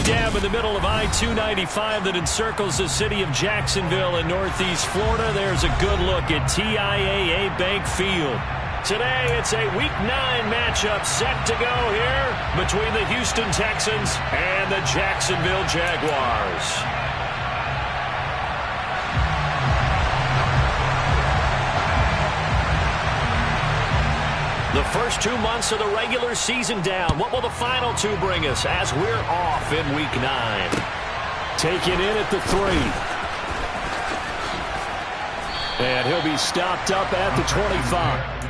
dam in the middle of I-295 that encircles the city of Jacksonville in northeast Florida. There's a good look at TIAA Bank Field. Today, it's a Week 9 matchup set to go here between the Houston Texans and the Jacksonville Jaguars. The first 2 months of the regular season down. What will the final 2 bring us as we're off in Week 9? Taken in at the 3. And he'll be stopped up at the 25.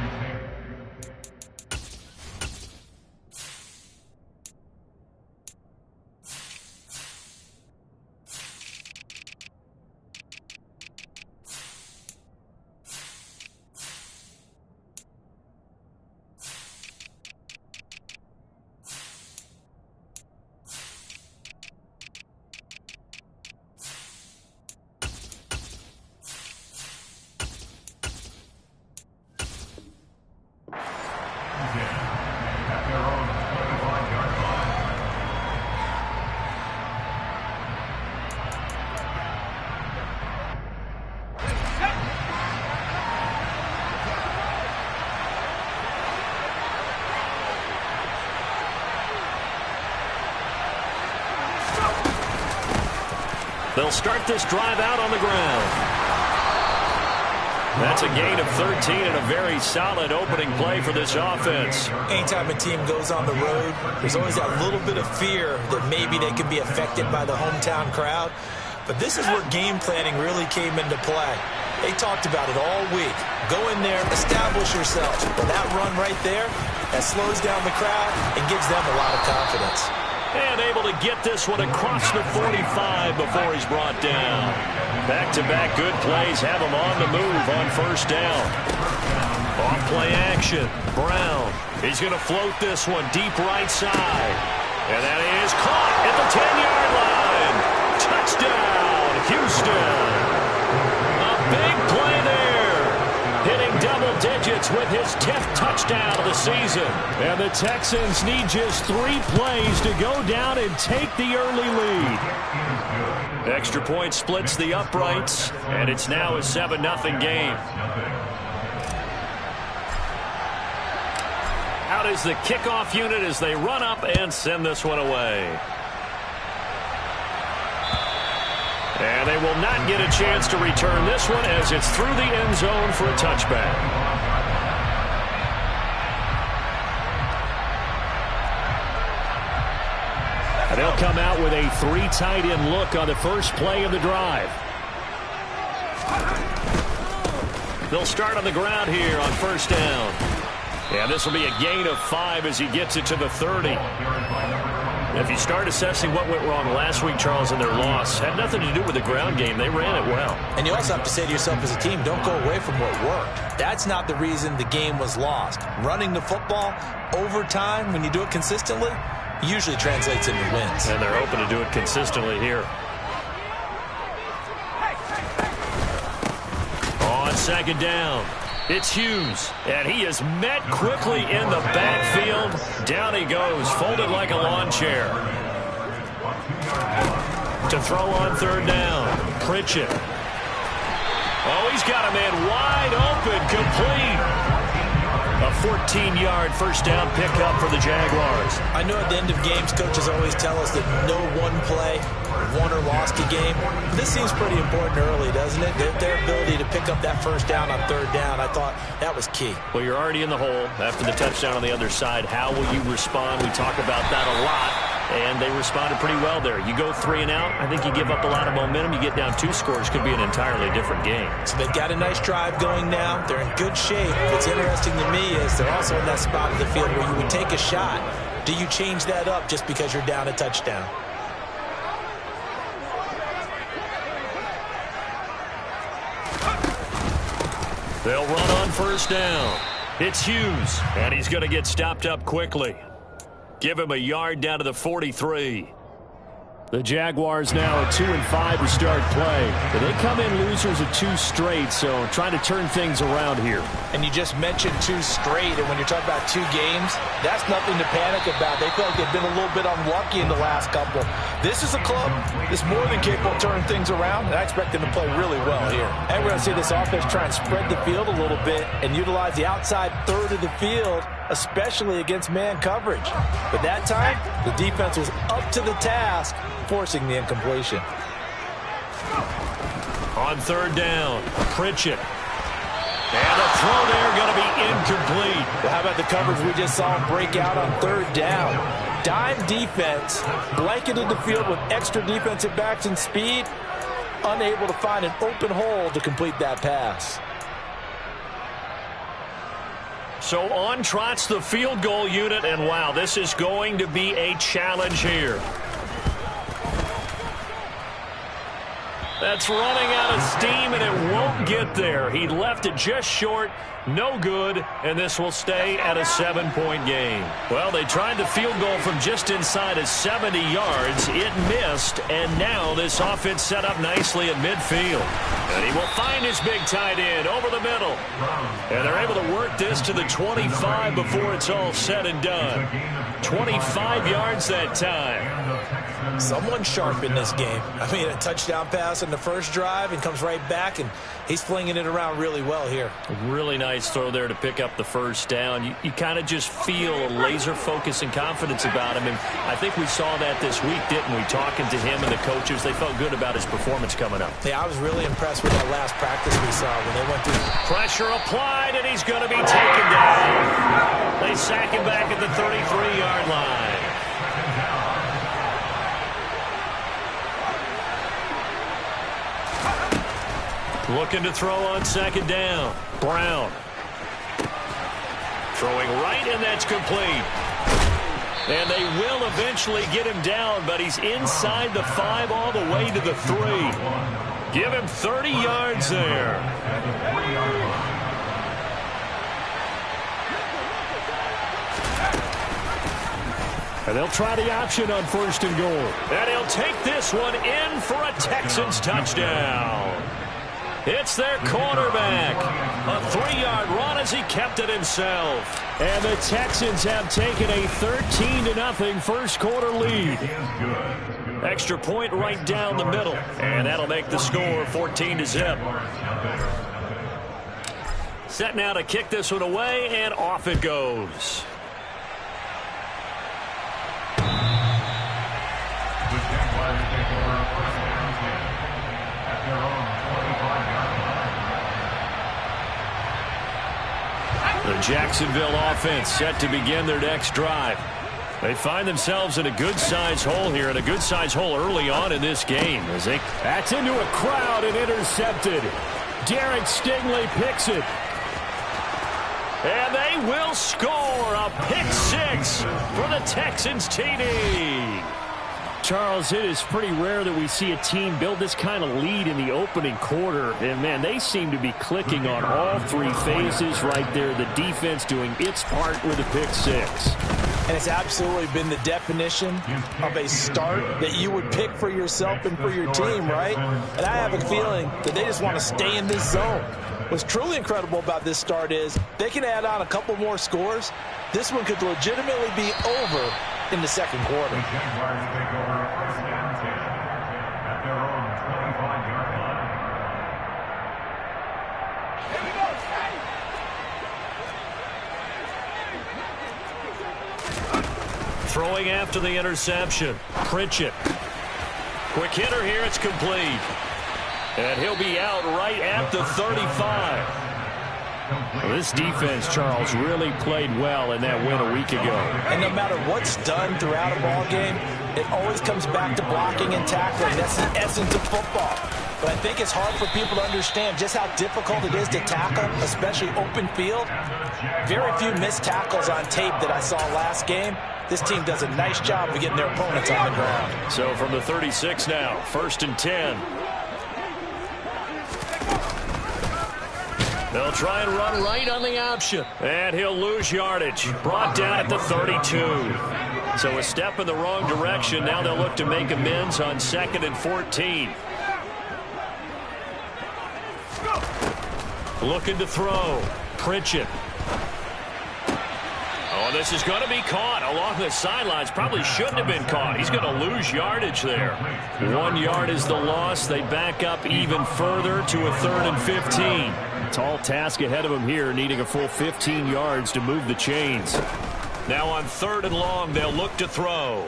They'll start this drive out on the ground. That's a gain of 13 and a very solid opening play for this offense. Anytime a team goes on the road, there's always that little bit of fear that maybe they could be affected by the hometown crowd. But this is where game planning really came into play. They talked about it all week. Go in there, establish yourself. But that run right there, that slows down the crowd and gives them a lot of confidence. And able to get this one across the 45 before he's brought down. Back-to-back good plays have him on the move on first down. Off-play action. Brown. He's going to float this one deep right side. And that is caught at the 10-yard line. Touchdown, Houston. A big play there. Hitting double digits with his 10th touchdown of the season. And the Texans need just 3 plays to go down and take the early lead. Extra point splits the uprights, and it's now a 7-0 game. Out is the kickoff unit as they run up and send this one away. And they will not get a chance to return this one as it's through the end zone for a touchback. And they'll come out with a 3 tight end look on the first play of the drive. They'll start on the ground here on first down. And this will be a gain of 5 as he gets it to the 30. If you start assessing what went wrong last week, Charles, in their loss, had nothing to do with the ground game. They ran it well. And you also have to say to yourself as a team, don't go away from what worked. That's not the reason the game was lost. Running the football over time, when you do it consistently, usually translates into wins. And they're hoping to do it consistently here. On second down, it's Hughes, and he is met quickly in the backfield. Down he goes, folded like a lawn chair. To throw on third down, Pritchett. Oh, he's got a man wide open, complete. A 14-yard first down pickup for the Jaguars. I know at the end of games, coaches always tell us that no one play won or lost a game. This seems pretty important early, doesn't it? Their ability to pick up that first down on third down, I thought that was key. Well, you're already in the hole after the touchdown on the other side. How will you respond? We talk about that a lot, and they responded pretty well there. You go 3 and out, I think you give up a lot of momentum. You get down 2 scores, could be an entirely different game. So they've got a nice drive going now. They're in good shape. What's interesting to me is they're also in that spot of the field where you would take a shot. Do you change that up just because you're down a touchdown? They'll run on first down. It's Hughes, and he's going to get stopped up quickly. Give him a yard down to the 43. The Jaguars now at 2-5 to start play. But they come in losers of 2 straight, so trying to turn things around here. And you just mentioned 2 straight, and when you're talking about 2 games, that's nothing to panic about. They feel like they've been a little bit unlucky in the last couple. This is a club that's more than capable of turning things around, and I expect them to play really well here. And we're going to see this offense try and spread the field a little bit and utilize the outside third of the field, especially against man coverage. But that time, the defense was up to the task, forcing the incompletion. On 3rd down, Pritchett. And the throw there going to be incomplete. Well, how about the coverage we just saw him break out on 3rd down? Dime defense, blanketed the field with extra defensive backs and speed, unable to find an open hole to complete that pass. So on trots the field goal unit, and wow, this is going to be a challenge here. That's running out of steam, and it won't get there. He left it just short, no good, and this will stay at a 7-point game. Well, they tried the field goal from just inside of 70 yards. It missed, and now this offense set up nicely at midfield. And he will find his big tight end over the middle. And they're able to work this to the 25 before it's all said and done. 25 yards that time. Someone sharp in this game. I mean, a touchdown pass in the first drive and comes right back, and he's flinging it around really well here. Really nice throw there to pick up the first down. You kind of just feel a laser focus and confidence about him, and I think we saw that this week, didn't we? Talking to him and the coaches, they felt good about his performance coming up. Yeah, I was really impressed with that last practice we saw when they went through. Pressure applied, and he's going to be taken down. They sack him back at the 33-yard line. Looking to throw on 2nd down. Brown. Throwing right, and that's complete. And they will eventually get him down, but he's inside the 5 all the way to the 3. Give him 30 yards there. And they'll try the option on 1st and goal. And he'll take this one in for a Texans touchdown. It's their quarterback. A 3-yard run as he kept it himself. And the Texans have taken a 13-0 first quarter lead. Extra point right down the middle. And that'll make the score 14-0. Set now to kick this one away, and off it goes. The Jacksonville offense set to begin their next drive. They find themselves in a good-sized hole here, and a good-sized hole early on in this game. That's into a crowd and intercepted. Derek Stingley picks it. And they will score a pick-6 for the Texans TD. Charles, it is pretty rare that we see a team build this kind of lead in the opening quarter. And, man, they seem to be clicking on all 3 phases right there. The defense doing its part with a pick-6. And it's absolutely been the definition of a start that you would pick for yourself and for your team, right? And I have a feeling that they just want to stay in this zone. What's truly incredible about this start is they can add on a couple more scores. This one could legitimately be over in the second quarter. Throwing after the interception. Pritchett. Quick hitter here. It's complete. And he'll be out right at the 35. Well, this defense, Charles, really played well in that win a week ago. And no matter what's done throughout a ball game, it always comes back to blocking and tackling. That's the essence of football. But I think it's hard for people to understand just how difficult it is to tackle, especially open field. Very few missed tackles on tape that I saw last game. This team does a nice job of getting their opponents on the ground. So from the 36 now, 1st and 10. They'll try and run right on the option. And he'll lose yardage. Brought down at the 32. So a step in the wrong direction. Now they'll look to make amends on 2nd and 14. Looking to throw. Pritchett. Oh, this is going to be caught along the sidelines. Probably shouldn't have been caught. He's going to lose yardage there. 1 yard is the loss. They back up even further to a 3rd and 15. Tall task ahead of him here, needing a full 15 yards to move the chains. Now on 3rd and long, they'll look to throw.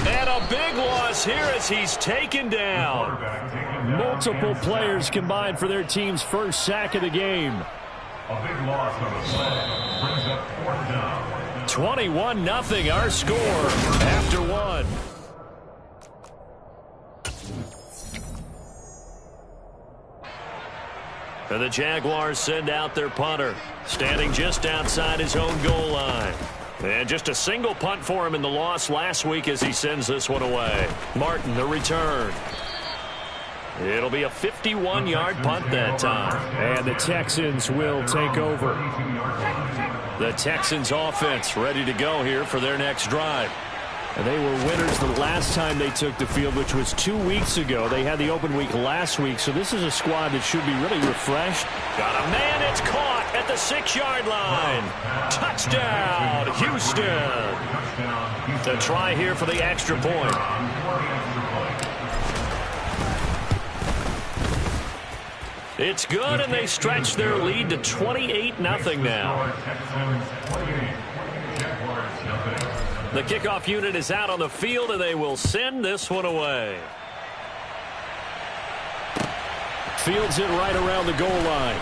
And a big loss here as he's taken down. Multiple players combined for their team's first sack of the game. A big loss on the play brings up 4th down. 21-0 our score after 1. And the Jaguars send out their punter, standing just outside his own goal line. And just a single punt for him in the loss last week as he sends this one away. Martin, the return. It'll be a 51-yard punt that time. And the Texans will take over. The Texans offense ready to go here for their next drive. And they were winners the last time they took the field, which was 2 weeks ago. They had the open week last week, so this is a squad that should be really refreshed. Got a man, it's caught at the 6-yard line. Touchdown, Houston. To try here for the extra point. It's good, and they stretch their lead to 28-0 now. The kickoff unit is out on the field, and they will send this one away. Fields it right around the goal line.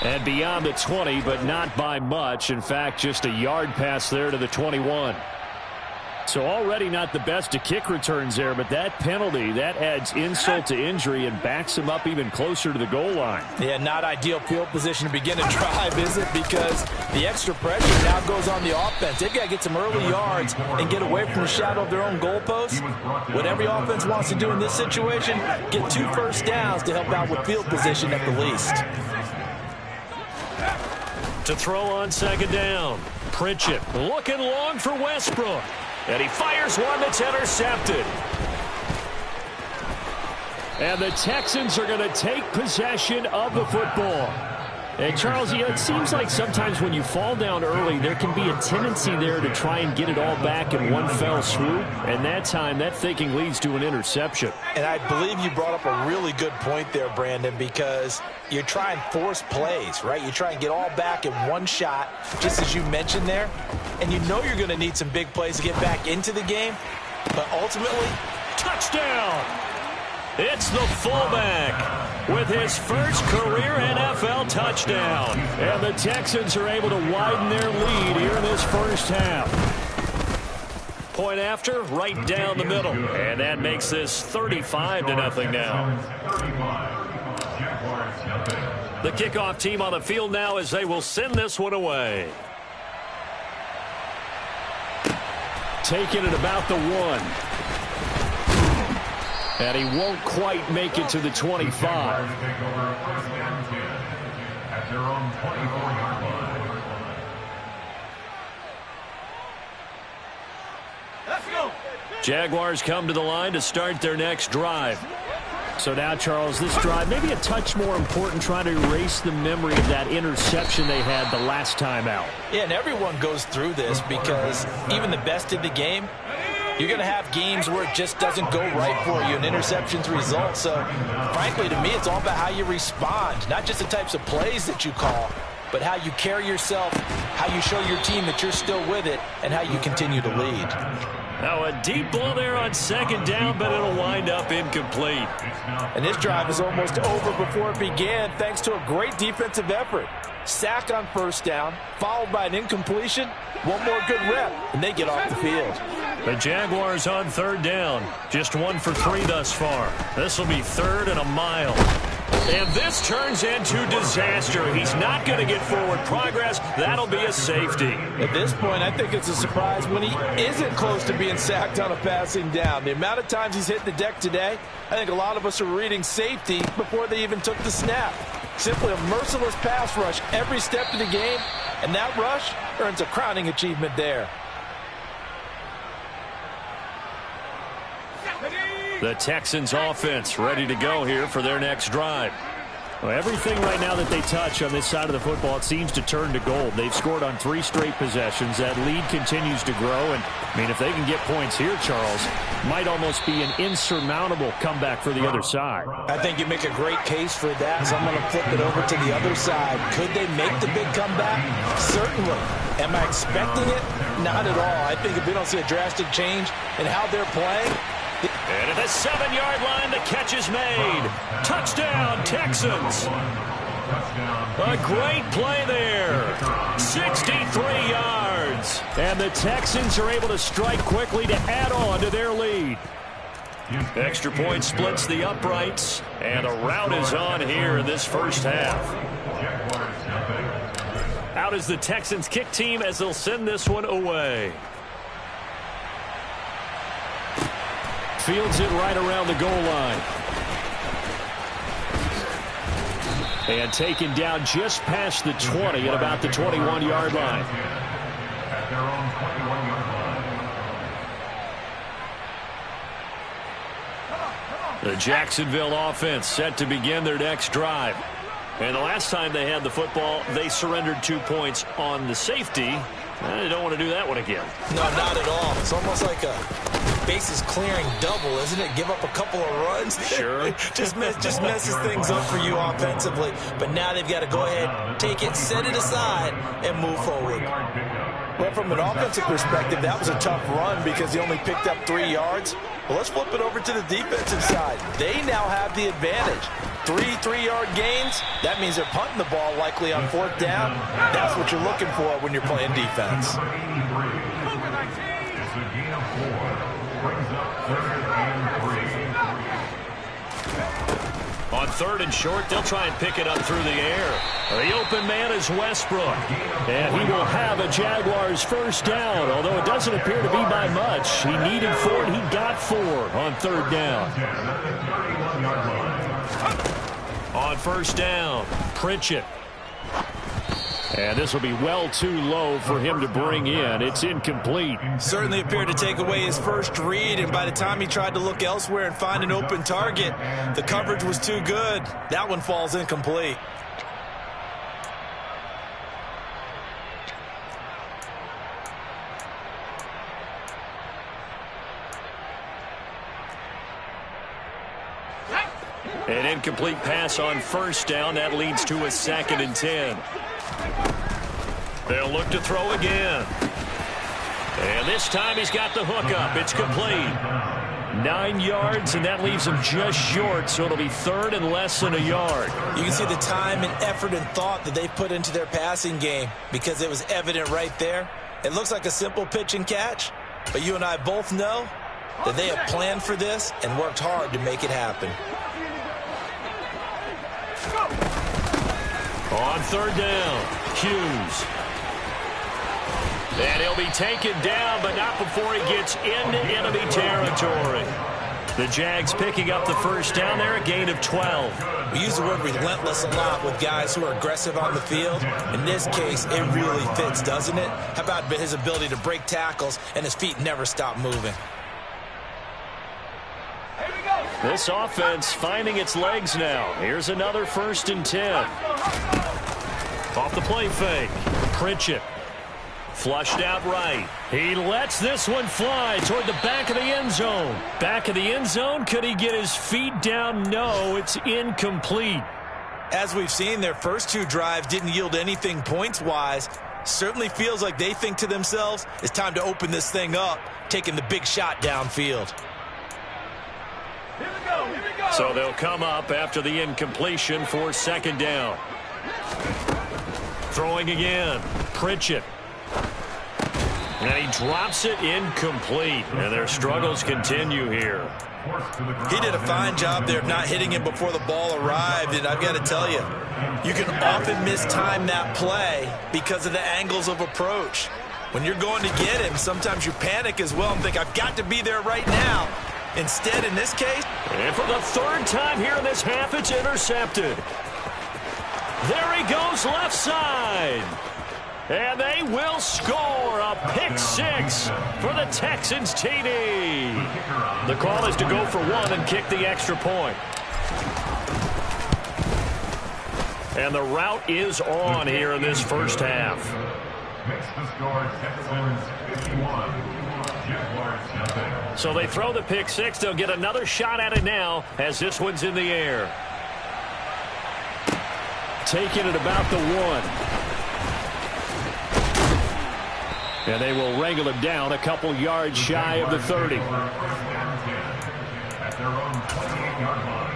And beyond the 20, but not by much. In fact, just a yard pass there to the 21. So already not the best to kick returns there, but that penalty, that adds insult to injury and backs him up even closer to the goal line. Yeah, not ideal field position to begin a drive, is it? Because the extra pressure now goes on the offense. They've got to get some early yards and get away from the shadow of their own goalposts. What every offense wants to do in this situation, get 2 first downs to help out with field position at the least. To throw on 2nd down. Pritchett looking long for Westbrook. And he fires one that's intercepted. And the Texans are going to take possession of the football. And Charles, it seems like sometimes when you fall down early, there can be a tendency there to try and get it all back in one fell swoop. And that time, that thinking leads to an interception. And I believe you brought up a really good point there, Brandon, because you try and force plays, right? You try and get all back in one shot, just as you mentioned there. And you know you're going to need some big plays to get back into the game. But ultimately, touchdown! It's the fullback with his first career NFL touchdown. And the Texans are able to widen their lead here in this first half. Point after, right down the middle. And that makes this 35-0 now. The kickoff team on the field now as they will send this one away. Taking it about the 1. And he won't quite make it to the 25. Let's go. Jaguars come to the line to start their next drive. So now, Charles, this drive maybe a touch more important, trying to erase the memory of that interception they had the last time out. Yeah, and everyone goes through this because even the best in the game, you're going to have games where it just doesn't go right for you, and interceptions result. So, frankly, to me, it's all about how you respond, not just the types of plays that you call, but how you carry yourself, how you show your team that you're still with it, and how you continue to lead. Now a deep ball there on 2nd down, but it'll wind up incomplete. And this drive is almost over before it began thanks to a great defensive effort. Sack on 1st down, followed by an incompletion. One more good rep, and they get off the field. The Jaguars on 3rd down. Just 1 for 3 thus far. This will be 3rd and a mile. And this turns into disaster. He's not going to get forward progress. That'll be a safety. At this point, I think it's a surprise when he isn't close to being sacked on a passing down. The amount of times he's hit the deck today, I think a lot of us are reading safety before they even took the snap. Simply a merciless pass rush every step of the game, and that rush earns a crowning achievement there. The Texans offense ready to go here for their next drive. Well, everything right now that they touch on this side of the football, it seems to turn to gold. They've scored on 3 straight possessions. That lead continues to grow. And, I mean, if they can get points here, Charles, might almost be an insurmountable comeback for the other side. I think you make a great case for that, so I'm going to flip it over to the other side. Could they make the big comeback? Certainly. Am I expecting it? Not at all. I think if we don't see a drastic change in how they're playing. And at the 7-yard line, the catch is made. Touchdown, Texans. A great play there. 63 yards. And the Texans are able to strike quickly to add on to their lead. Extra point splits the uprights. And a rout is on here in this first half. Out is the Texans kick team as they'll send this one away. Fields it right around the goal line. And taken down just past the 20 at about the 21-yard line. At their own 21-yard line. The Jacksonville offense set to begin their next drive. And the last time they had the football, they surrendered 2 points on the safety. They don't want to do that one again. No, not at all. It's almost like a bases clearing double, isn't it? Give up a couple of runs. Sure. just messes things up for you offensively. But now they've got to go ahead, take it, set it aside, and move forward. Well, from an offensive perspective, that was a tough run because he only picked up 3 yards. Well, let's flip it over to the defensive side. They now have the advantage. 3 3-yard gains, that means they're punting the ball likely on 4th down. That's what you're looking for when you're playing defense. It's a gain of 4. Brings up 3rd and 3. On 3rd and short, they'll try and pick it up through the air. The open man is Westbrook. And he will have a Jaguars first down, although it doesn't appear to be by much. He needed 4, and he got 4 on 3rd down. On 1st down, Pritchett. And this will be well too low for him to bring in. It's incomplete. Certainly appeared to take away his first read, and by the time he tried to look elsewhere and find an open target, the coverage was too good. That one falls incomplete. An incomplete pass on 1st down. That leads to a 2nd and 10. They'll look to throw again. And this time he's got the hook up. It's complete. 9 yards, and that leaves him just short, so it'll be 3rd and less than a yard. You can see the time and effort and thought that they put into their passing game because it was evident right there. It looks like a simple pitch and catch, but you and I both know that they have planned for this and worked hard to make it happen. On 3rd down, Hughes. And he'll be taken down, but not before he gets into enemy territory. The Jags picking up the first down there, a gain of 12. We use the word relentless a lot with guys who are aggressive on the field. In this case, it really fits, doesn't it? How about his ability to break tackles and his feet never stop moving? This offense finding its legs now. Here's another 1st and 10. Off the play fake. Pritchett. Flushed out right. He lets this one fly toward the back of the end zone. Back of the end zone. Could he get his feet down? No, it's incomplete. As we've seen, their first 2 drives didn't yield anything points-wise. Certainly feels like they think to themselves, it's time to open this thing up, taking the big shot downfield. So they'll come up after the incompletion for 2nd down. Throwing again. Pritchett. And he drops it incomplete. And their struggles continue here. He did a fine job there of not hitting him before the ball arrived. And I've got to tell you, you can often mistime that play because of the angles of approach. When you're going to get him, sometimes you panic as well and think, I've got to be there right now. Instead, in this case, and for the 3rd time here in this half, it's intercepted. There he goes left side. And they will score a pick six for the Texans TD. The call is to go for one and kick the extra point. And the route is on here in this first half. Makes the score Texans 51. Jaguars nothing. So they throw the pick six. They'll get another shot at it now as this one's in the air. Taking it about the one. And they will wrangle him down a couple yards shy of the 30. At their own 28-yard line.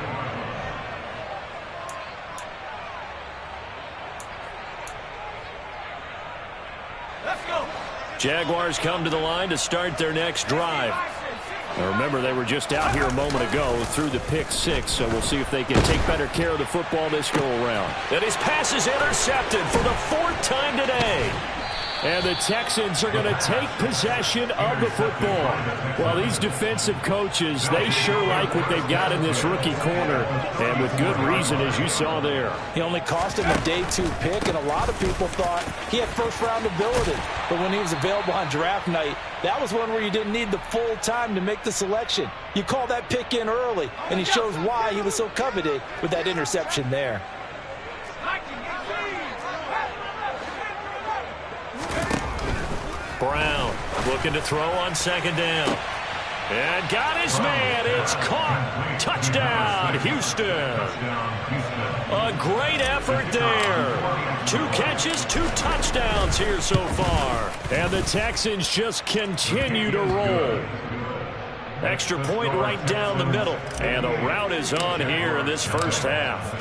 Jaguars come to the line to start their next drive. Now remember, they were just out here a moment ago through the pick six, so we'll see if they can take better care of the football this go around. And his pass is intercepted for the fourth time today. And the Texans are going to take possession of the football. Well, these defensive coaches, they sure like what they've got in this rookie corner, and with good reason, as you saw there. He only cost him a day 2 pick, and a lot of people thought he had first-round ability. But when he was available on draft night, that was one where you didn't need the full time to make the selection. You call that pick in early, and he shows why he was so coveted with that interception there. Brown looking to throw on second down. And got his man. It's caught. Touchdown, Houston. A great effort there. 2 catches, 2 touchdowns here so far. And the Texans just continue to roll. Extra point right down the middle. And the route is on here in this first half.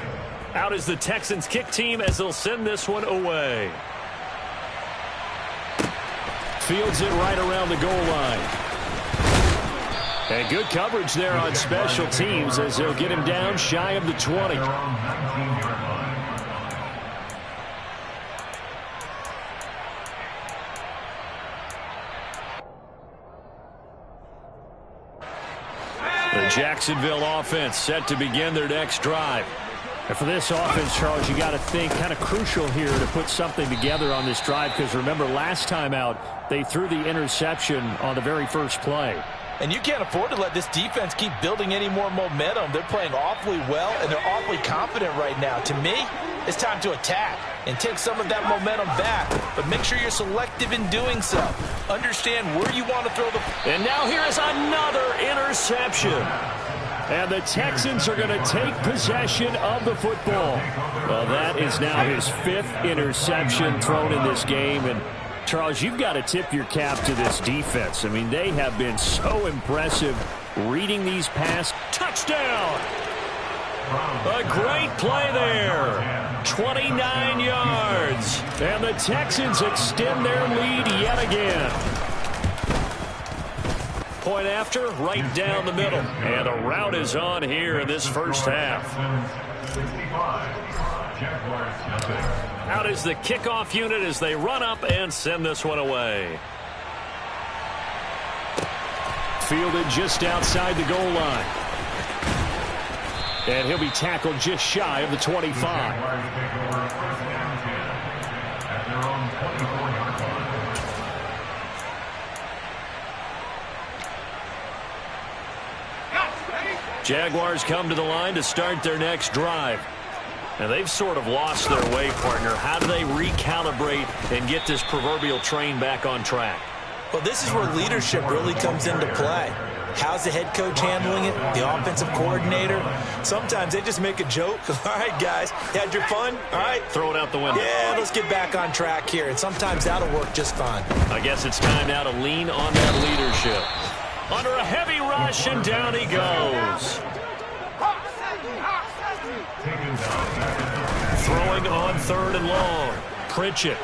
Out is the Texans kick team as they'll send this one away. Fields it right around the goal line. And good coverage there on special teams as they'll get him down shy of the 20. The Jacksonville offense set to begin their next drive. And for this offense, Charles, you got to think kind of crucial here to put something together on this drive, because remember last time out they threw the interception on the very first play. And you can't afford to let this defense keep building any more momentum. They're playing awfully well, and they're awfully confident right now. To me, it's time to attack and take some of that momentum back, but make sure you're selective in doing so. Understand where you want to throw the... And now here is another interception. And the Texans are going to take possession of the football. Well, that is now his 5th interception thrown in this game. And, Charles, you've got to tip your cap to this defense. I mean, they have been so impressive reading these passes. Touchdown! A great play there. 29 yards. And the Texans extend their lead yet again. Point after, right down the middle. And a route is on here in this first half. Out is the kickoff unit as they run up and send this one away. Fielded just outside the goal line. And he'll be tackled just shy of the 25. Jaguars come to the line to start their next drive. Now they've sort of lost their way, partner. How do they recalibrate and get this proverbial train back on track? Well, this is where leadership really comes into play. How's the head coach handling it? The offensive coordinator? Sometimes they just make a joke. All right, guys, you had your fun? All right. Throw it out the window. Yeah, let's get back on track here. And sometimes that'll work just fine. I guess it's time now to lean on that leadership. Under a heavy rush, and down he goes. Throwing on 3rd and long. Pritchett.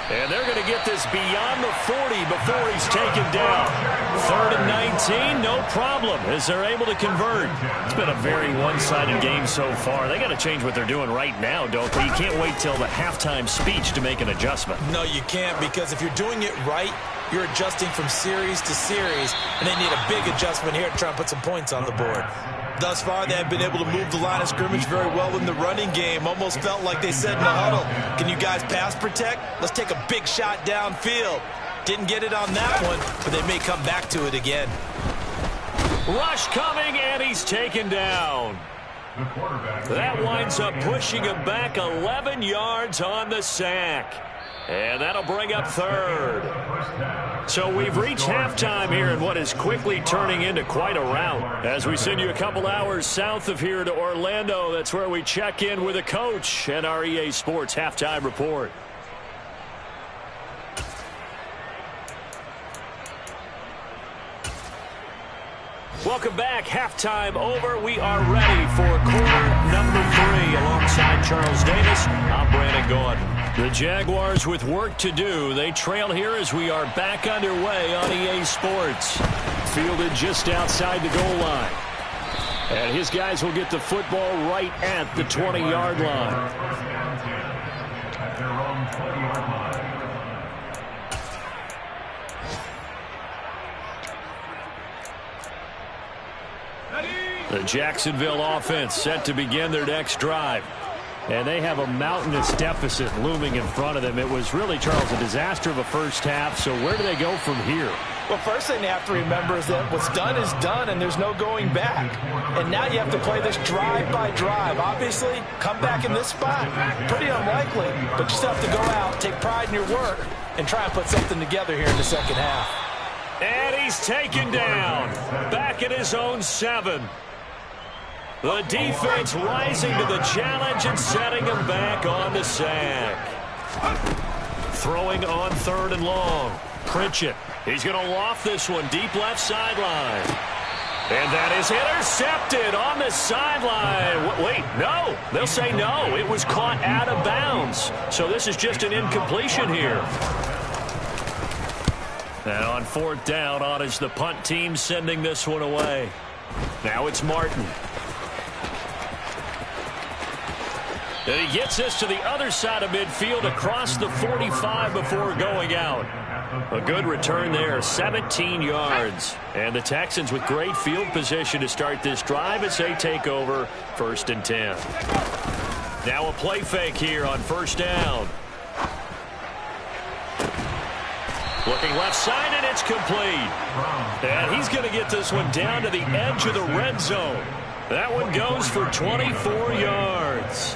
And they're going to get this beyond the 40 before he's taken down. 3rd and 19, no problem, as they're able to convert. It's been a very one-sided game so far. They got to change what they're doing right now, don't they? You can't wait till the halftime speech to make an adjustment. No, you can't, because if you're doing it right, you're adjusting from series to series, and they need a big adjustment here to try and put some points on the board. Thus far, they have been able to move the line of scrimmage very well in the running game. Almost felt like they said in the huddle, can you guys pass protect? Let's take a big shot downfield. Didn't get it on that one, but they may come back to it again. Rush coming, and he's taken down. That winds up pushing him back 11 yards on the sack. And that'll bring up third. So we've reached halftime here in what is quickly turning into quite a rout. As we send you a couple hours south of here to Orlando, that's where we check in with a coach and our EA Sports Halftime Report. Welcome back. Halftime over. We are ready for quarter number 3. Alongside Charles Davis, I'm Brandon Gaudin. The Jaguars with work to do. They trail here as we are back underway on EA Sports. Fielded just outside the goal line. And his guys will get the football right at the 20-yard line. At their own 20-yard line. The Jacksonville offense set to begin their next drive. And they have a mountainous deficit looming in front of them. It was really, Charles, a disaster of a first half. So where do they go from here? Well, first thing they have to remember is that what's done is done, and there's no going back. And now you have to play this drive by drive. Obviously, come back in this spot, pretty unlikely. But you still have to go out, take pride in your work, and try and put something together here in the second half. And he's taken down. Back at his own 7. The defense rising to the challenge and setting him back on the sack. Throwing on 3rd and long. Pritchett. He's going to loft this one deep left sideline. And that is intercepted on the sideline. Wait, no. They'll say no. It was caught out of bounds. So this is just an incompletion here. And on 4th down, on is the punt team sending this one away. Now it's Martin. And he gets this to the other side of midfield across the 45 before going out. A good return there, 17 yards. And the Texans with great field position to start this drive as they take over 1st and 10. Now a play fake here on 1st down. Looking left side, and it's complete. And he's going to get this one down to the edge of the red zone. That one goes for 24 yards.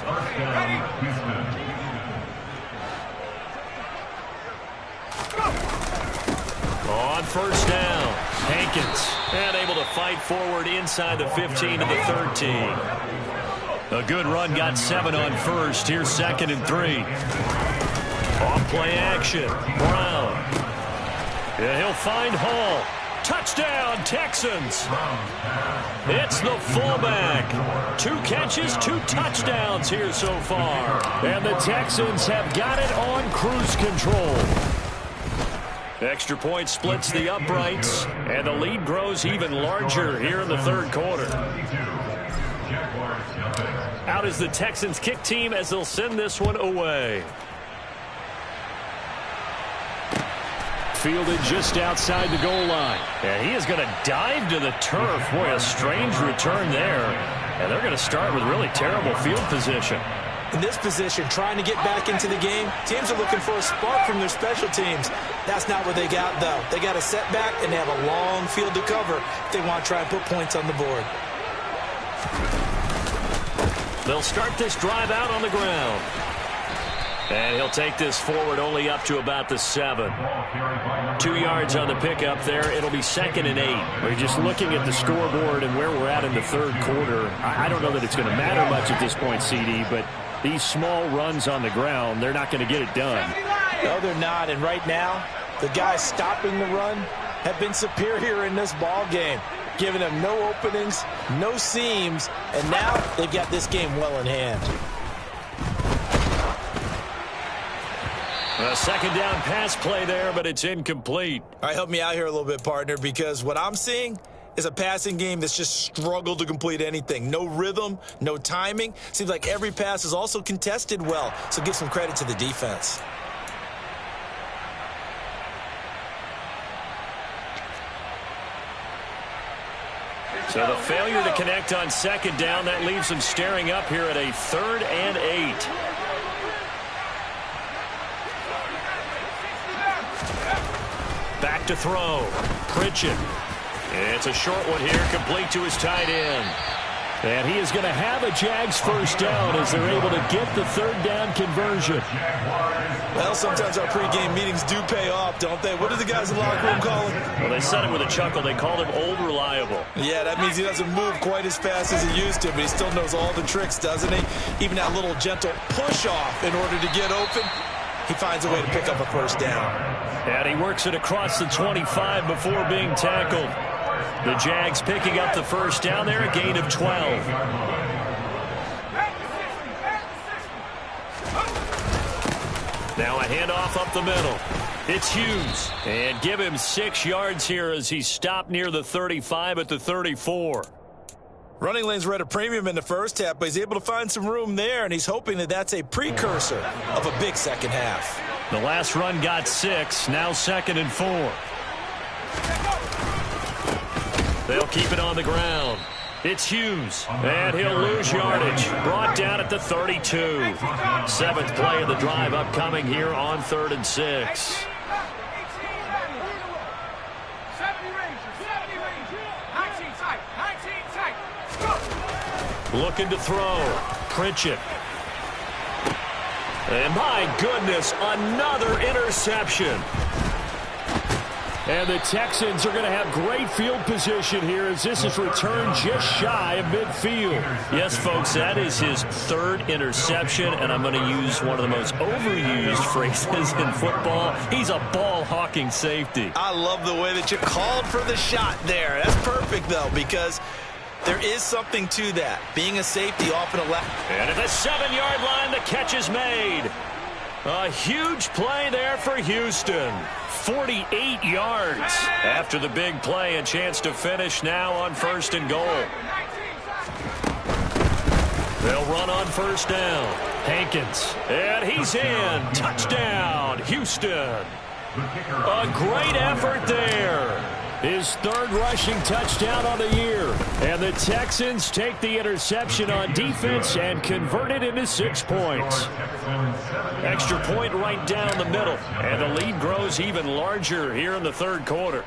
On 1st down, Hankins, and able to fight forward inside the 15 to the 13. A good run, got 7 on 1st. Here's 2nd and 3. Off play action, Brown. Yeah, he'll find Hall. Touchdown, Texans. It's the fullback. 2 catches, 2 touchdowns here so far. And the Texans have got it on cruise control. Extra point splits the uprights, and the lead grows even larger here in the 3rd quarter. Out is the Texans kick team as they'll send this one away. Fielded just outside the goal line. And he is going to dive to the turf. Boy, a strange return there. And they're going to start with really terrible field position. In this position, trying to get back into the game, teams are looking for a spark from their special teams. That's not what they got, though. They got a setback, and they have a long field to cover if they want to try and put points on the board. They'll start this drive out on the ground. And he'll take this forward only up to about the 7. 2 yards on the pickup there. It'll be 2nd and 8. We're just looking at the scoreboard and where we're at in the 3rd quarter. I don't know that it's going to matter much at this point, CD, but these small runs on the ground, they're not going to get it done. No, they're not. And right now, the guys stopping the run have been superior in this ball game, giving them no openings, no seams, and now they've got this game well in hand. A 2nd down pass play there, but it's incomplete. All right, help me out here a little bit, partner, because what I'm seeing is a passing game that's just struggled to complete anything. No rhythm, no timing. Seems like every pass is also contested well, so give some credit to the defense. So the failure to connect on second down, that leaves them staring up here at a 3rd and 8. Back to throw. Pritchett. It's a short one here, complete to his tight end. And he is going to have a Jags first down as they're able to get the 3rd down conversion. Well, sometimes our pregame meetings do pay off, don't they? What do the guys in the locker room call him? Well, they said it with a chuckle. They called him Old Reliable. Yeah, that means he doesn't move quite as fast as he used to, but he still knows all the tricks, doesn't he? Even that little gentle push-off in order to get open, he finds a way to pick up a first down. And he works it across the 25 before being tackled. The Jags picking up the first down there, a gain of 12. Now a handoff up the middle. It's Hughes. And give him 6 yards here as he stopped near the 35 at the 34. Running lanes were at a premium in the first half, but he's able to find some room there, and he's hoping that that's a precursor of a big second half. The last run got 6, now 2nd and 4. They'll keep it on the ground. It's Hughes, and he'll lose yardage. Brought down at the 32. 7th play of the drive upcoming here on 3rd and 6. Looking to throw. Pritchett. And my goodness, another interception. And the Texans are going to have great field position here as this is returned just shy of midfield. Yes, folks, that is his 3rd interception, and I'm going to use one of the most overused phrases in football. He's a ball-hawking safety. I love the way that you called for the shot there. That's perfect, though, because there is something to that. Being a safety off and a left. And at the 7-yard line, the catch is made. A huge play there for Houston. 48 yards after the big play. A chance to finish now on 1st and goal. They'll run on 1st down. Hankins. And he's in. Touchdown, Houston. A great effort there. His 3rd rushing touchdown on the year. And the Texans take the interception on defense and convert it into 6 points. Extra point right down the middle. And the lead grows even larger here in the 3rd quarter.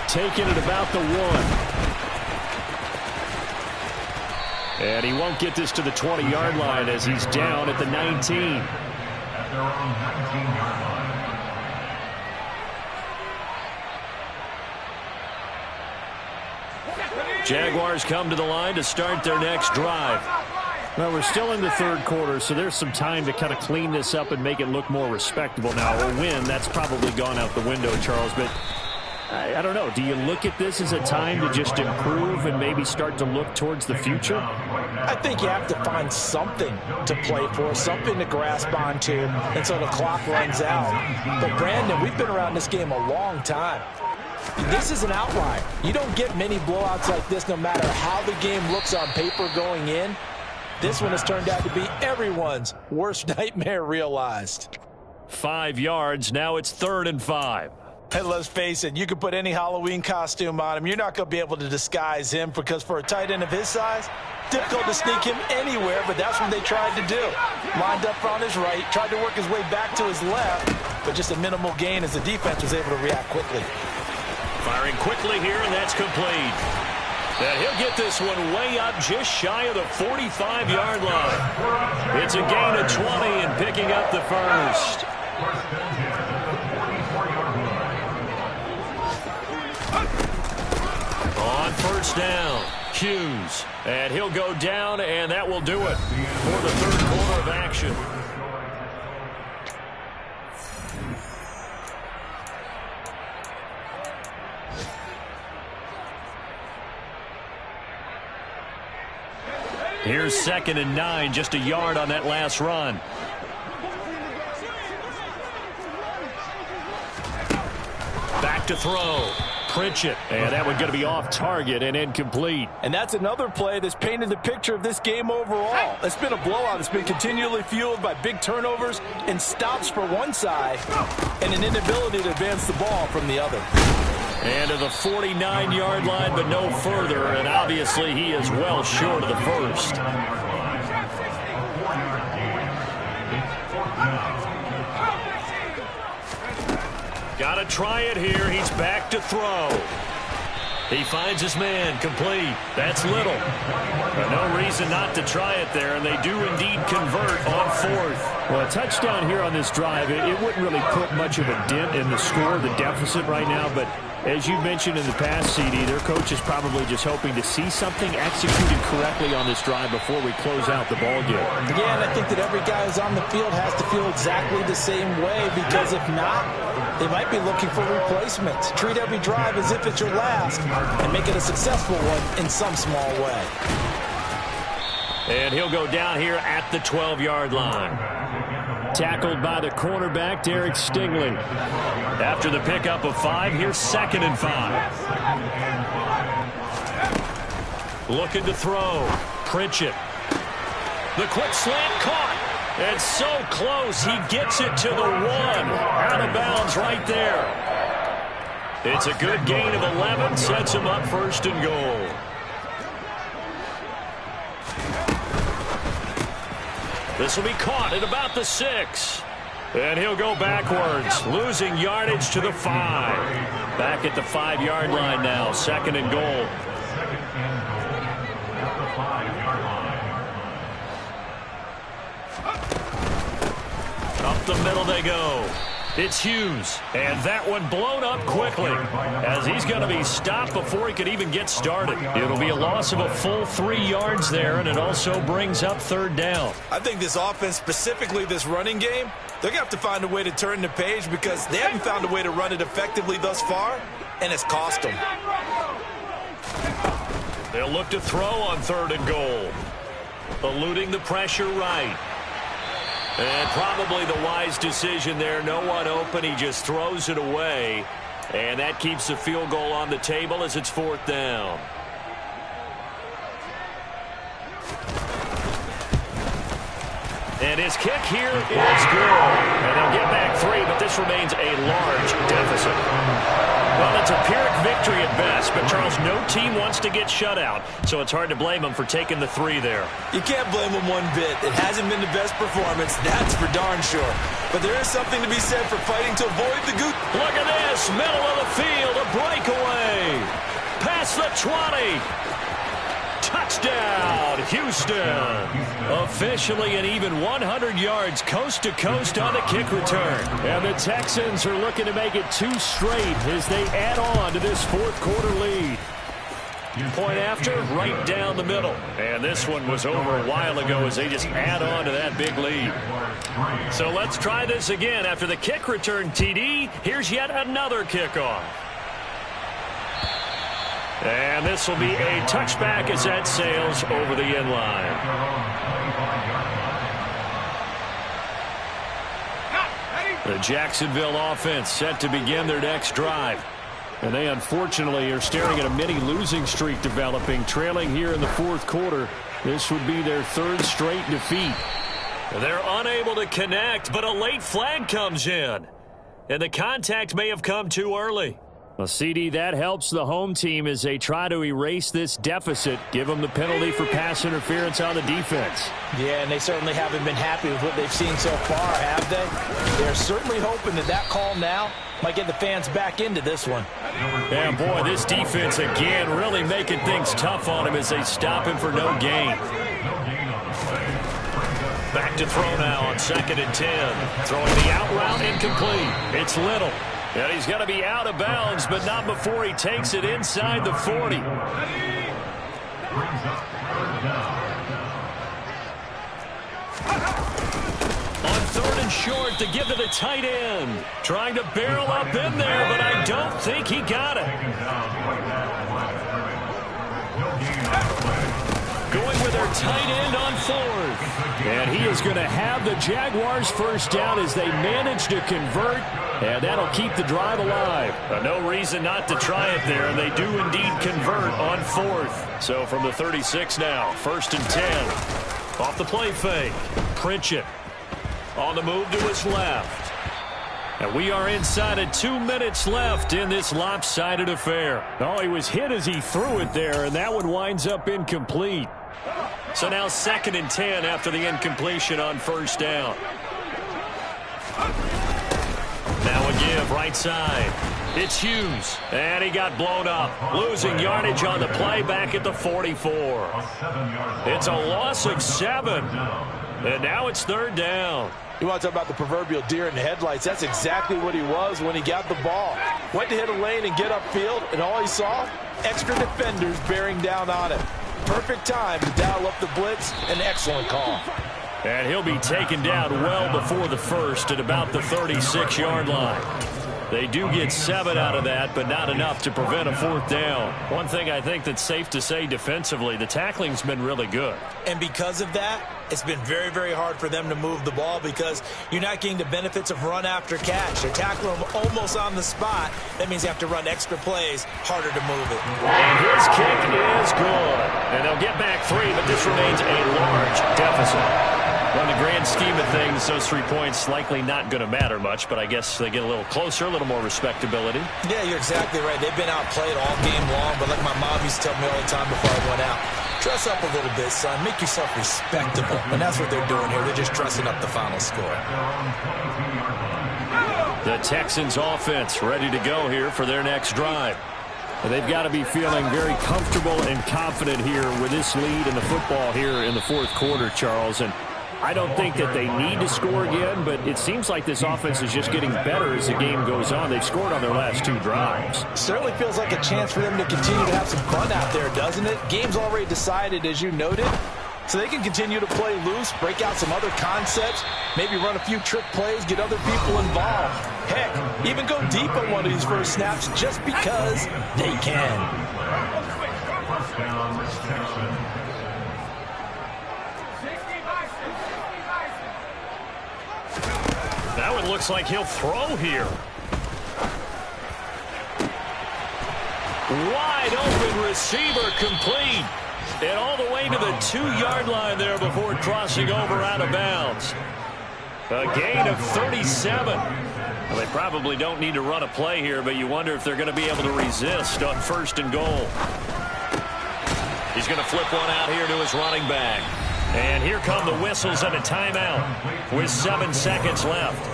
Taking it about the 1. And he won't get this to the 20-yard line as he's down at the 19. At their own 19-yard line. Jaguars come to the line to start their next drive. Well, we're still in the 3rd quarter, so there's some time to kind of clean this up and make it look more respectable. Now, a win, that's probably gone out the window, Charles, but I don't know. Do you look at this as a time to just improve and maybe start to look towards the future? I think you have to find something to play for, something to grasp onto until the clock runs out. But, Brandon, we've been around this game a long time. This is an outlier. You don't get many blowouts like this no matter how the game looks on paper going in. This one has turned out to be everyone's worst nightmare realized. 5 yards. Now it's 3rd and 5. And let's face it, you could put any Halloween costume on him. You're not going to be able to disguise him because for a tight end of his size, difficult to sneak him anywhere, but that's what they tried to do. Lined up on his right, tried to work his way back to his left, but just a minimal gain as the defense was able to react quickly. Firing quickly here, and that's complete. And he'll get this one way up just shy of the 45-yard line. It's a gain of 20 and picking up the first. On 1st down, Hughes. And he'll go down, and that will do it for the 3rd quarter of action. Here's 2nd and 9, just a yard on that last run. Back to throw. Pritchett. And that one going to be off target and incomplete. And that's another play that's painted the picture of this game overall. It's been a blowout. It's been continually fueled by big turnovers and stops for one side and an inability to advance the ball from the other. And to the 49-yard line, but no further. And obviously he is well short of the first. Got to try it here. He's back to throw. He finds his man, complete. That's Little. No reason not to try it there, and they do indeed convert on fourth. Well, a touchdown here on this drive, it wouldn't really put much of a dent in the score, the deficit right now, but as you mentioned in the past, CD, their coach is probably just hoping to see something executed correctly on this drive before we close out the ballgame. Yeah, and I think that every guy who's on the field has to feel exactly the same way, because if not, they might be looking for replacements. Treat every drive as if it's your last and make it a successful one in some small way. And he'll go down here at the 12-yard line. Tackled by the cornerback, Derek Stingley. After the pickup of 5, here's 2nd and 5. Looking to throw. Pritchett. The quick slant caught. And so close, he gets it to the 1. Out of bounds right there. It's a good gain of 11, sets him up 1st and goal. This will be caught at about the 6. And he'll go backwards, losing yardage to the 5. Back at the 5-yard line now, 2nd and goal. Up the middle they go. It's Hughes, and that one blown up quickly as he's going to be stopped before he could even get started. It'll be a loss of a full 3 yards there, and it also brings up 3rd down. I think this offense, specifically this running game, they're going to have to find a way to turn the page because they haven't found a way to run it effectively thus far, and it's cost them. They'll look to throw on 3rd and goal. Eluding the pressure right. And probably the wise decision there. No one open. He just throws it away. And that keeps the field goal on the table as it's 4th down. And his kick here is good. And they'll get back 3, but this remains a large deficit. Well, it's a Pyrrhic victory at best, but Charles, no team wants to get shut out, so it's hard to blame them for taking the 3 there. You can't blame them one bit. It hasn't been the best performance, that's for darn sure. But there is something to be said for fighting to avoid the goose. Look at this, middle of the field, a breakaway. Past the 20. Touchdown, Houston. Officially an even 100 yards coast to coast on the kick return. And the Texans are looking to make it 2 straight as they add on to this 4th quarter lead. Point after, right down the middle. And this one was over a while ago as they just add on to that big lead. So let's try this again. After the kick return TD, here's yet another kickoff. And this will be a touchback as that sails over the end line. The Jacksonville offense set to begin their next drive. And they unfortunately are staring at a mini losing streak developing, trailing here in the 4th quarter. This would be their 3rd straight defeat. They're unable to connect, but a late flag comes in. And the contact may have come too early. Well, CD, that helps the home team as they try to erase this deficit, give them the penalty for pass interference on the defense. Yeah, and they certainly haven't been happy with what they've seen so far, have they? They're certainly hoping that that call now might get the fans back into this one. And boy, this defense again really making things tough on him as they stop him for no gain. Back to throw now on 2nd and 10. Throwing the out route incomplete. It's Little. And he's going to be out of bounds, but not before he takes it inside the 40. On 3rd and short to give to the tight end. Trying to barrel up in there, but I don't think he got it. Going with their tight end on 4th. And he is going to have the Jaguars 1st down as they manage to convert. And that'll keep the drive alive. No reason not to try it there, and they do indeed convert on 4th. So from the 36 now, 1st and 10. Off the play fake. Pritchett on the move to his left. And we are inside of 2 minutes left in this lopsided affair. Oh, he was hit as he threw it there, and that one winds up incomplete. So now 2nd and 10 after the incompletion on 1st down. Now a give right side. It's Hughes. And he got blown up. Losing yardage on the play back at the 44. It's a loss of 7. And now it's 3rd down. You want to talk about the proverbial deer in the headlights. That's exactly what he was when he got the ball. Went to hit a lane and get upfield, and all he saw, extra defenders bearing down on him. Perfect time to dial up the blitz. An excellent call. And he'll be taken down well before the 1st at about the 36-yard line. They do get 7 out of that, but not enough to prevent a 4th down. One thing I think that's safe to say defensively, the tackling's been really good. And because of that, it's been very, very hard for them to move the ball because you're not getting the benefits of run after catch. They're tackling them almost on the spot. That means you have to run extra plays, harder to move it. And his kick is good. And they'll get back 3, but this remains a large deficit. Well, in the grand scheme of things, those 3 points likely not going to matter much, but I guess they get a little closer, a little more respectability. Yeah, you're exactly right. They've been outplayed all game long, but like my mom used to tell me all the time before I went out, dress up a little bit, son. Make yourself respectable. And that's what they're doing here. They're just dressing up the final score. The Texans offense ready to go here for their next drive. They've got to be feeling very comfortable and confident here with this lead in the football here in the 4th quarter, Charles. And I don't think that they need to score again, but it seems like this offense is just getting better as the game goes on. They've scored on their last 2 drives. Certainly feels like a chance for them to continue to have some fun out there, doesn't it? Game's already decided, as you noted, so they can continue to play loose, break out some other concepts, maybe run a few trick plays, get other people involved. Heck, even go deep on one of these first snaps just because they can. First down, Texans. Now it looks like he'll throw here. Wide open receiver complete. And all the way to the 2-yard line there before crossing over out of bounds. A gain of 37. Well, they probably don't need to run a play here, but you wonder if they're going to be able to resist on 1st and goal. He's going to flip one out here to his running back. And here come the whistles and a timeout with 7 seconds left.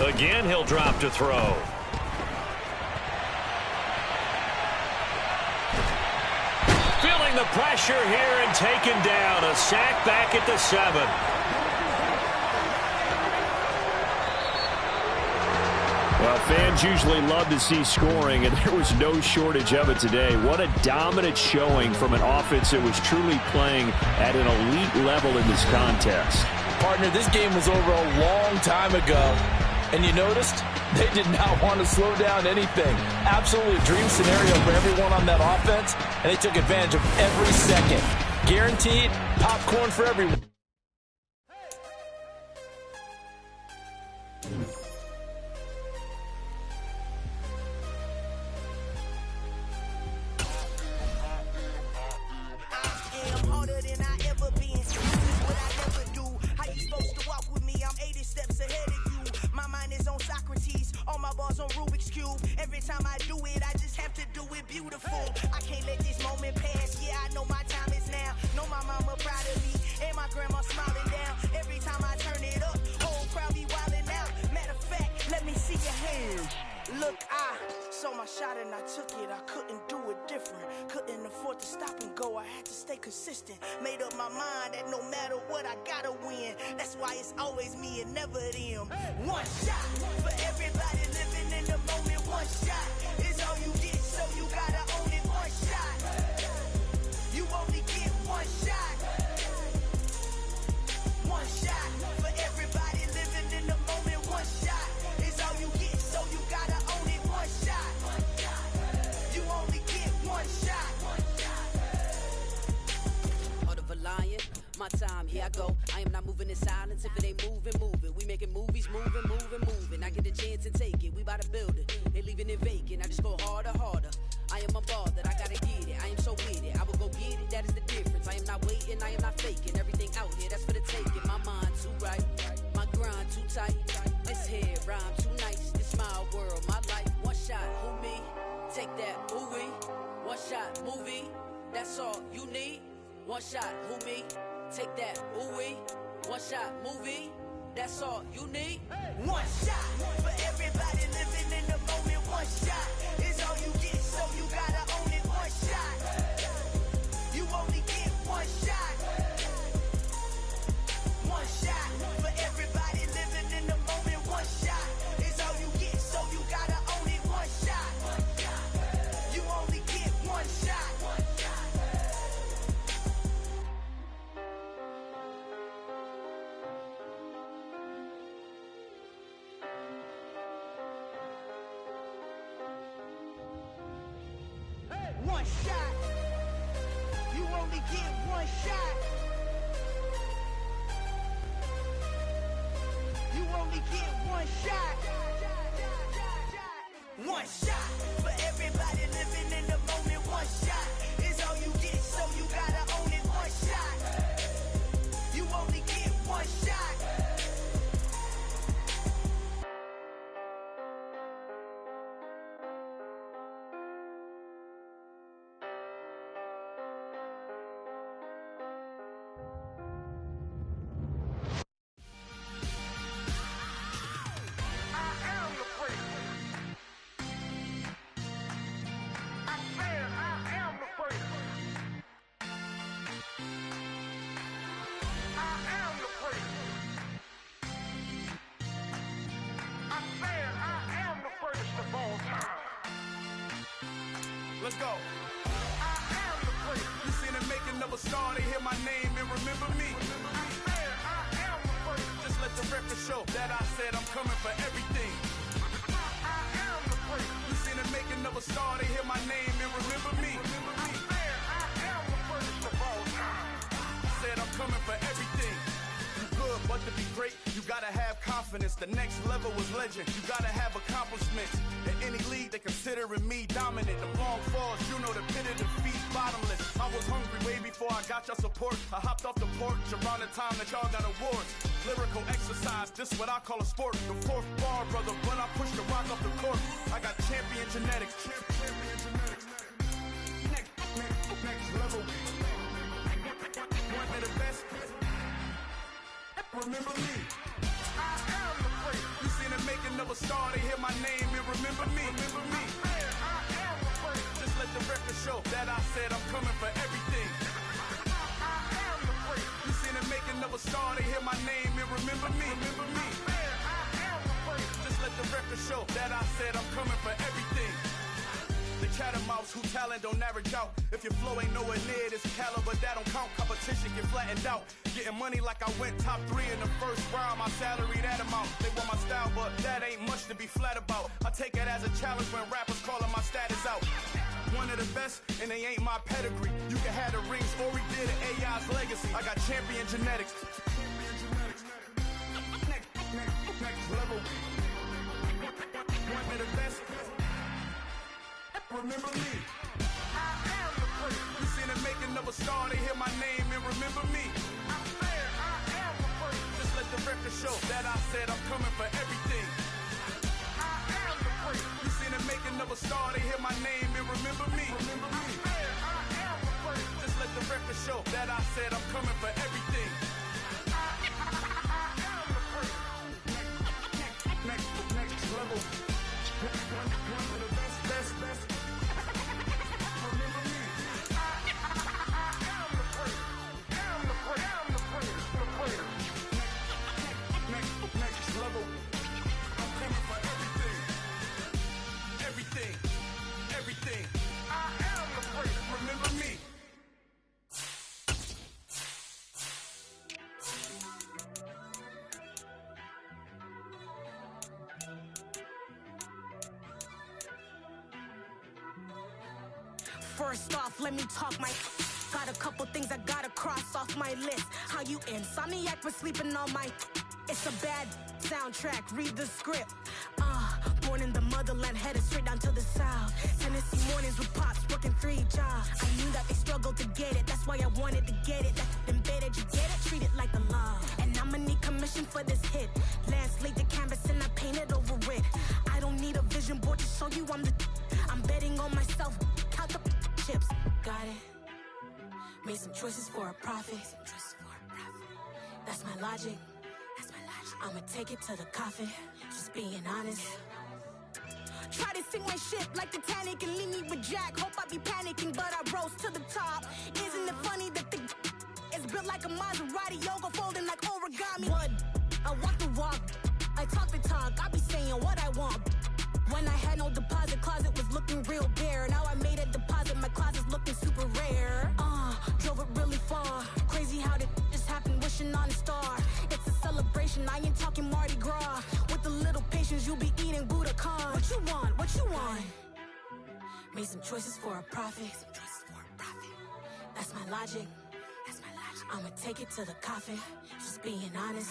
Again, he'll drop to throw. Feeling the pressure here and taken down. A sack back at the 7. Well, fans usually love to see scoring, and there was no shortage of it today. What a dominant showing from an offense that was truly playing at an elite level in this contest. Partner, this game was over a long time ago, and you noticed they did not want to slow down anything. Absolutely a dream scenario for everyone on that offense, and they took advantage of every second. Guaranteed popcorn for everyone. Consistent, made up my mind that no matter what I gotta win. That's why it's always me and never them. One shot for everybody living in the moment. One shot is all you get, so you gotta own it. One shot, you only get one shot. One shot for everybody living in the moment. One shot is all you get, so you gotta own it. One shot, you only get one shot. moving. I get a chance to take it. We bout to build it. They leaving it vacant. I just go harder. I am unbothered. I gotta get it. I am so with it. I will go get it. That is the difference. I am not waiting. I am not faking. Everything out here, that's for the taking. My mind too right. My grind too tight. This here rhyme too nice. This my world, my life. One shot, who me? Take that, ooh-wee. One shot, movie. That's all you need. One shot, who me? Take that, ooh-wee. One shot, movie. That's all you need. One shot for everybody living in the moment. One shot is all you get, so you gotta own it. One shot. You only get one shot. One shot for everybody living in the moment. One shot is all you get, so you gotta own it. One shot. You only get one shot. One shot. You only get one shot. You only get one shot. One shot for everybody living in the moment. One shot is all you get, so you gotta own it. One shot. You only get one shot. Let's go. You seen the making of a star, they hear my name and remember me. Just let the record show that I said I'm coming for everything. You seen the making of a star, they hear my name and remember me. Said I'm coming for everything. You good, but to be great, you gotta have confidence. The next level was legend. You gotta have accomplishments. In any league, they considering me dominant. The long falls, you know the pit of defeat, bottomless. I was hungry way before I got your support. I hopped off the porch around the time that y'all got awards. Lyrical exercise, this what I call a sport. The fourth bar, brother, when I push the rock off the court. I got champion genetics. Next level. One of the best. Remember me. I am the first. You seen the making of a star, they hear my name and remember me. I am the first. Just let the record show that I said I'm coming for everything. I am the first. You seen the making of a star, they hear my name and remember me. I am the first. Just let the record show that I said I'm coming for everything. The chattermouths who talent don't average out. If your flow ain't nowhere near this caliber, that don't count. Competition get flattened out. Getting money like I went top 3 in the first round. My salary that amount. They want my style, but that ain't much to be flat about. I take it as a challenge when rappers calling my status out. One of the best, and they ain't my pedigree. You can have the rings, or we did an AI's legacy. I got champion genetics. Next level. One of the best. Remember me. I am the first. You seen the making of a star, they hear my name and remember me. I am the first. Just let the record show that I said I'm coming for everything. I am the first. You seen the making of a star, they hear my name and remember me. I am the first. Just let the record show that I said I'm coming for everything. I am the first. Next level. One of the best. Remember me. I am the first. Next level. I'm coming for everything. I am the first. Remember me. First off, let me talk my. Got a couple things I gotta cross off my list. How you insomniac for sleeping on my. It's a bad soundtrack, read the script. Born in the motherland, headed straight down to the south. Tennessee mornings with pops, working 3 jobs. I knew that they struggled to get it, that's why I wanted to get it. That's embedded, you get it, treat it like a law. And I'ma need commission for this hit. Lance laid the canvas and I painted over it. I don't need a vision board to show you I'm betting on myself, count the chips. Got it. Made some choices for a profit. That's my logic. I'ma take it to the coffin, just being honest. Try to sink my ship like Titanic and leave me with Jack. Hope I be panicking, but I rose to the top. Isn't it funny that the is built like a Maserati, yoga folding like origami? What? I walk the walk, I talk the talk, I be saying what I want. When I had no deposit, closet was looking real bare. Now I made a deposit, my closet's looking super rare. Drove it really far. Crazy how did this happen, wishing on a star. It's a celebration, I ain't talking Mardi Gras. With a little patience, you'll be eating Budokan. What you want? What you want? Made some choices for a profit. That's my logic. I'ma take it to the coffin, just being honest.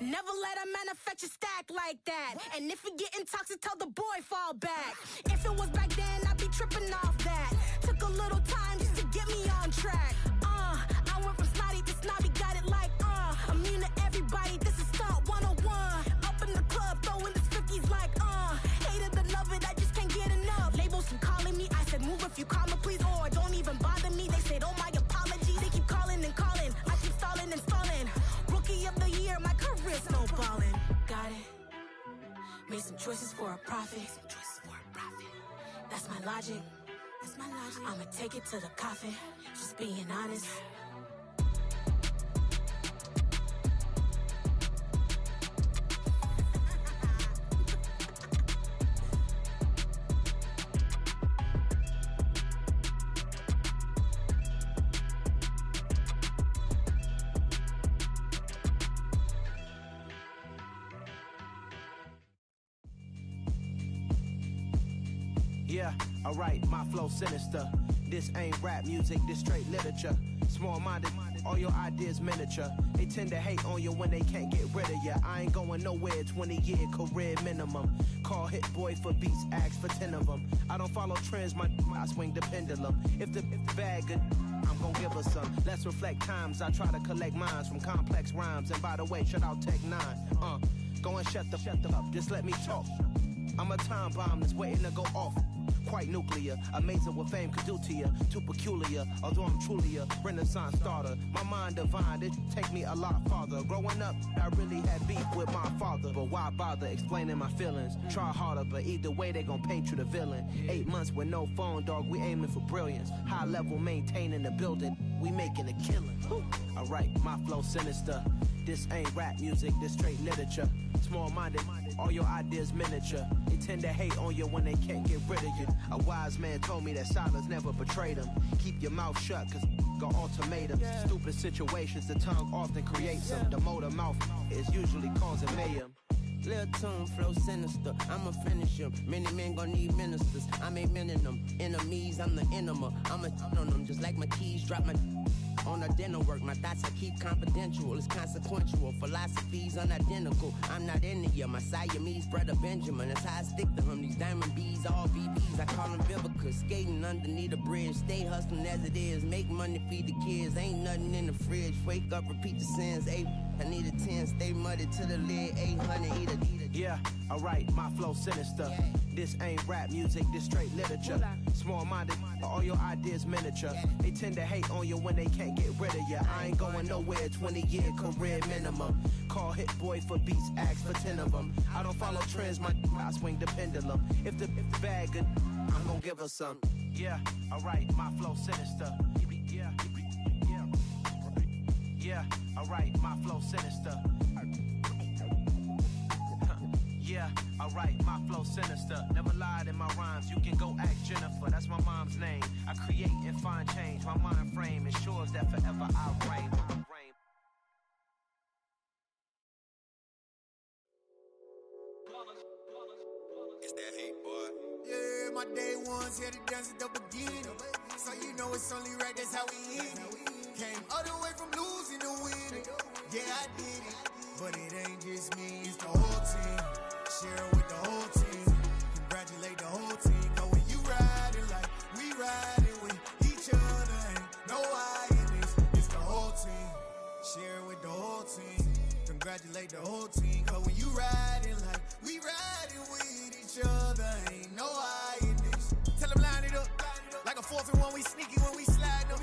Never let a manufacture stack like that. And if it getting toxic, tell the boy fall back. If it was back then, I'd be tripping off that. Took a little time just to get me on track. I went from snotty to snobby, got it like, immune to everybody, this is stunt 101. Up in the club, throwing this 50s like, hate it or love it, I just can't get enough. Labels keep calling me, I said move if you call me please, or don't even bother me. They said, oh my apology, they keep calling and calling. I keep stalling and stalling. Rookie of the year, my career snowballing. Got it. Made some choices for a profit. That's my logic. I'ma take it to the coffin, just being honest. Yeah, alright, my flow sinister. This ain't rap music, this straight literature. Small-minded, all your ideas miniature. They tend to hate on you when they can't get rid of you. I ain't going nowhere, 20-year career minimum. Call Hit Boy for beats, ask for 10 of them. I don't follow trends, I swing the pendulum. If the bag good, I'm gon' give her some. Let's reflect times, I try to collect minds from complex rhymes. And by the way, shout out Tech 9. Go and shut the up, just let me talk. I'm a time bomb that's waiting to go off. Quite nuclear, amazing what fame could do to you. Too peculiar, although I'm truly a renaissance starter. My mind divine, it take me a lot farther. Growing up, I really had beef with my father. But why bother explaining my feelings? Try harder, but either way they gon' paint you the villain. 8 months with no phone, dog, we aiming for brilliance. High level maintaining the building, we making a killing. Alright, my flow sinister. This ain't rap music, this straight literature. Small-minded, all your ideas miniature. They tend to hate on you when they can't get rid of you. A wise man told me that silence never betrayed him. Keep your mouth shut, cause got ultimatums. Stupid situations, the tongue often creates them. The motor mouth is usually causing mayhem. Lil' tune, flow sinister, I'ma finish him. Many men gon' need ministers, I make men in them. Enemies, I'm the enema, I'ma on them. Just like my keys, drop my on a dinner work. My thoughts I keep confidential, it's consequential. Philosophies unidentical, I'm not into you. My Siamese brother Benjamin, that's how I stick to him. These diamond bees, all BBs, I call them Vivica. Skating underneath a bridge, stay hustling as it is. Make money, feed the kids, ain't nothing in the fridge. Wake up, repeat the sins, I need a 10, stay muddy to the lid, 800, eat a. Yeah, alright, my flow sinister. This ain't rap music, this straight literature. Small-minded, all your ideas miniature. They tend to hate on you when they can't get rid of you. I ain't going nowhere, 20-year career minimum. Call Hit Boy for beats, ask for 10 of them. I don't follow trends, I swing the pendulum. If the bag good, I'm gon' give her some. Yeah, alright, my flow sinister. Yeah, alright, my flow sinister. Yeah, alright, my flow sinister. Never lied in my rhymes, you can go ask Jennifer. That's my mom's name. I create and find change. My mind frame ensures that forever I reign. It's that hate, boy. Yeah, my day ones here to dance at the beginning. So you know it's only right, that's how we end it. Came all the way from losing to winning. Yeah, I did it. But it ain't just me, it's the whole team. Share it with the whole team. Congratulate the whole team. Cause when you riding like we riding with each other, ain't no I in this. It's the whole team. Share it with the whole team. Congratulate the whole team. Cause when you riding like we riding with each other, ain't no I in this. Tell them line it up. Like a 4th and 1, we sneaky when we slide up.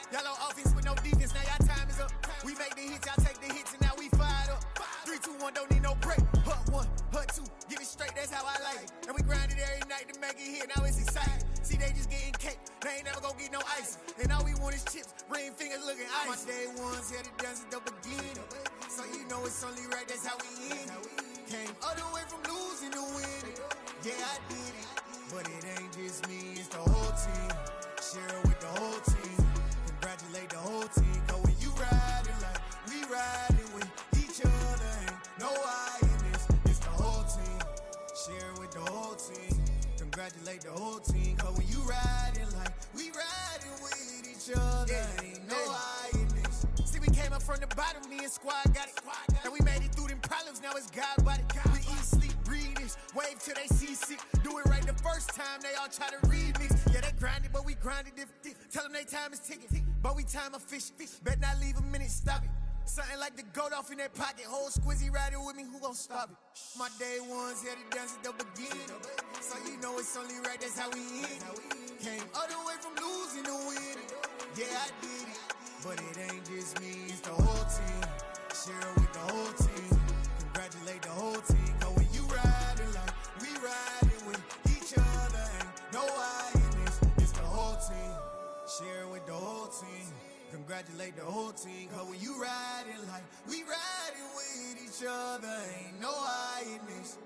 Y'all on offense with no defense, now y'all time is up. We make the hits, y'all take the hits, and now we fired up. 3, 2, 1, don't need no break. Hut 1, hut 2, give it straight, that's how I like it. And we grind it every night to make it hit, now it's exciting. See, they just getting cake, they ain't never gonna get no ice. And all we want is chips, ring fingers looking ice. My day ones here to dance at the beginning. So you know it's only right, that's how we end it. Came all the way from losing to winning. Yeah, I did it. But it ain't just me, it's the whole team. Share it with the whole team. Congratulate the whole team. Cause when you riding like we riding with each other, ain't no I in this. It's the whole team. Share it with the whole team. Congratulate the whole team. Cause when you riding like we riding with each other, ain't no I in this. See, we came up from the bottom, me and squad got it. And we made it through them problems, now it's God body. We eat, sleep, breathe this. Wave till they see sick. Do it right the first time, they all try to remix. Yeah, they grinded, but we grinded different. Tell them they time is ticking, but we time a fish. Bet not leave a minute, stop it. Something like the goat off in their pocket. Whole squizzy riding with me, who gon' stop it? My day ones here to dance at the beginning. So you know it's only right, that's how we end it. Came all the way from losing to winning. Yeah, I did it. But it ain't just me, it's the whole team. Share it with the whole team. Congratulate the whole team. Cause when you riding like we riding with each other, ain't no I in this. It's the whole team. Share it with the whole team. Congratulate the whole team. Cause when you riding like we riding with each other, ain't no I in this.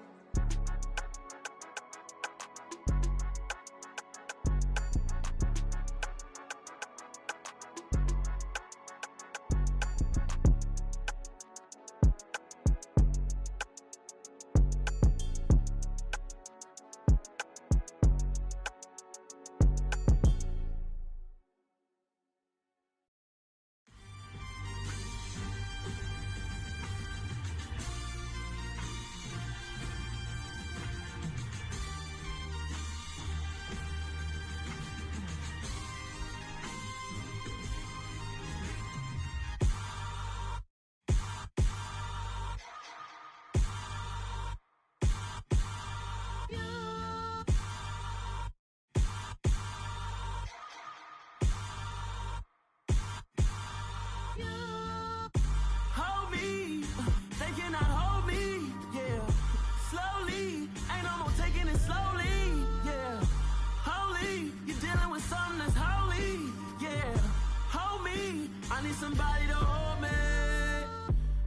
Somebody to hold me.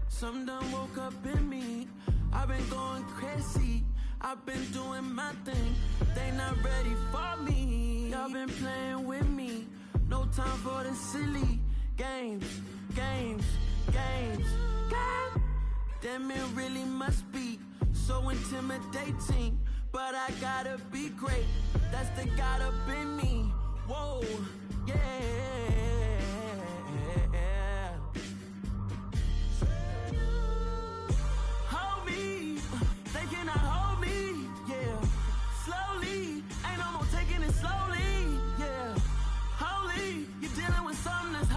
Some done woke up in me. I've been going crazy. I've been doing my thing. They not ready for me. Y'all been playing with me. No time for the silly games. Damn, it really must be so intimidating. But I gotta be great. That's the God up in me. Whoa, yeah.